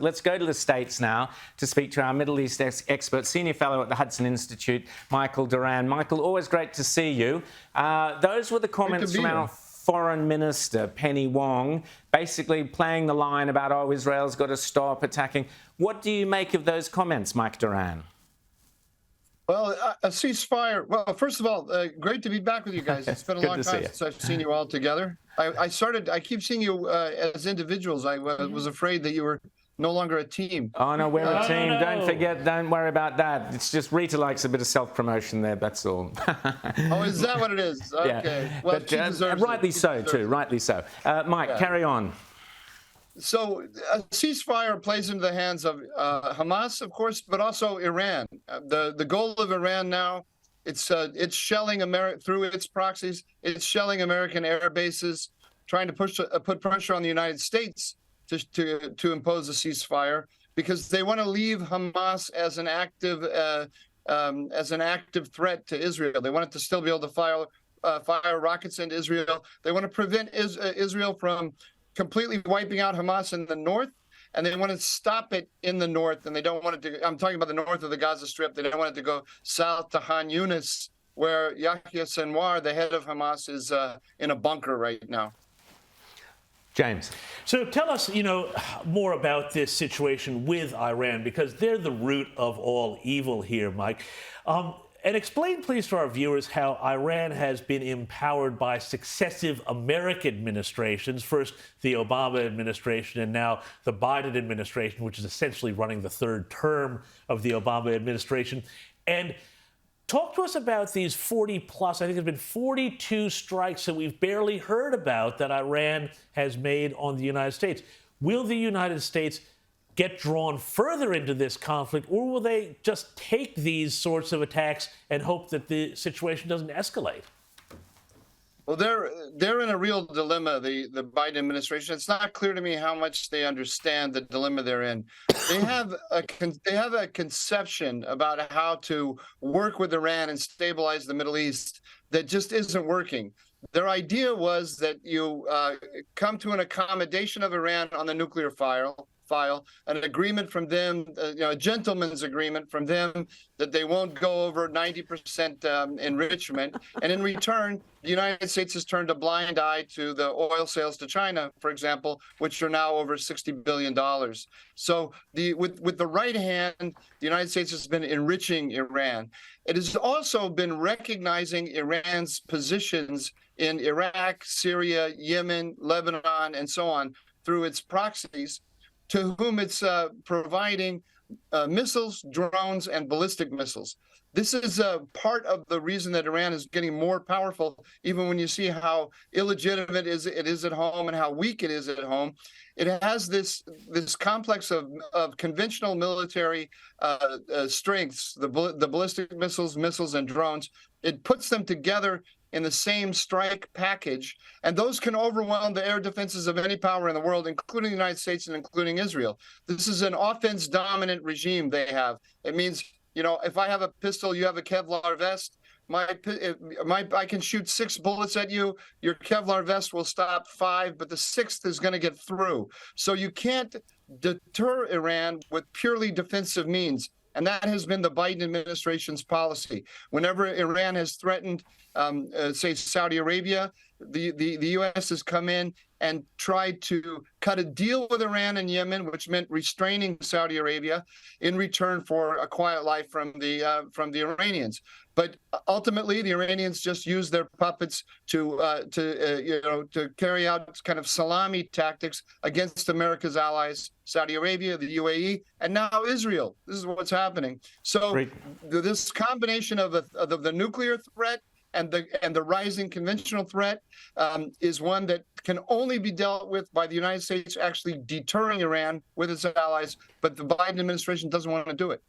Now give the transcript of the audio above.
Let's go to the States now to speak to our Middle East expert, senior fellow at the Hudson Institute, Michael Doran. Michael, always great to see you. Those were the comments from our Foreign Minister, Penny Wong, basically playing the line about, oh, Israel's got to stop attacking. What do you make of those comments, Mike Doran? Well, a ceasefire. Well, first of all, great to be back with you guys. It's been a long time since I've seen you all together. I keep seeing you as individuals. I was afraid that you were no longer a team. Oh, no, we're a team. No. Don't forget, don't worry about that. It's just Rita likes a bit of self-promotion there, that's all. Oh, is that what it is? Okay. Yeah. Well, but, rightly so, too, rightly so. Mike, carry on. So a ceasefire plays into the hands of Hamas, of course, but also Iran. The goal of Iran now, it's shelling through its proxies. It's shelling American air bases, trying to put pressure on the United States to impose a ceasefire, because they want to leave Hamas as an active threat to Israel. They want it to still be able to fire rockets into Israel. They want to prevent Israel from completely wiping out Hamas in the north, and they want to stop it in the north, and they don't want it to, I'm talking about the north of the Gaza Strip, they don't want it to go south to Han Yunis, where Yahya Sinwar, the head of Hamas, is in a bunker right now. James. So tell us, more about this situation with Iran, because they're the root of all evil here, Mike. And explain, please, to our viewers how Iran has been empowered by successive American administrations, first the Obama administration and now the Biden administration, which is essentially running the third term of the Obama administration. And talk to us about these 40-plus, I think there's been 42 strikes that we've barely heard about that Iran has made on the United States. Will the United States get drawn further into this conflict, or will they just take these sorts of attacks and hope that the situation doesn't escalate? Well, they're in a real dilemma, the Biden administration. It's not clear to me how much they understand the dilemma they're in. They have a conception about how to work with Iran and stabilize the Middle East that just isn't working. Their idea was that you come to an accommodation of Iran on the nuclear file, an agreement from them, a gentleman's agreement from them that they won't go over 90% enrichment. And in return, the United States has turned a blind eye to the oil sales to China, for example, which are now over $60 billion. So with the right hand, the United States has been enriching Iran. It has also been recognizing Iran's positions in Iraq, Syria, Yemen, Lebanon, and so on through its proxies, to whom it's providing missiles, drones, and ballistic missiles. This is part of the reason that Iran is getting more powerful, even when you see how illegitimate it is at home and how weak it is at home. It has this complex of conventional military strengths, the ballistic missiles, and drones. It puts them together in the same strike package, and those can overwhelm the air defenses of any power in the world, including the United States and including Israel. This is an offense-dominant regime they have. It means, if I have a pistol, you have a Kevlar vest, I can shoot 6 bullets at you, your Kevlar vest will stop 5, but the 6th is going to get through. So you can't deter Iran with purely defensive means. And that has been the Biden administration's policy. Whenever Iran has threatened, say, Saudi Arabia, the U.S. has come in and tried to cut a deal with Iran and Yemen, which meant restraining Saudi Arabia in return for a quiet life from the Iranians. But ultimately, the Iranians just used their puppets to carry out kind of salami tactics against America's allies, Saudi Arabia, the UAE, and now Israel. This is what's happening. So this combination of the nuclear threat and the rising conventional threat is one that can only be dealt with by the United States actually deterring Iran with its allies, but the Biden administration doesn't want to do it.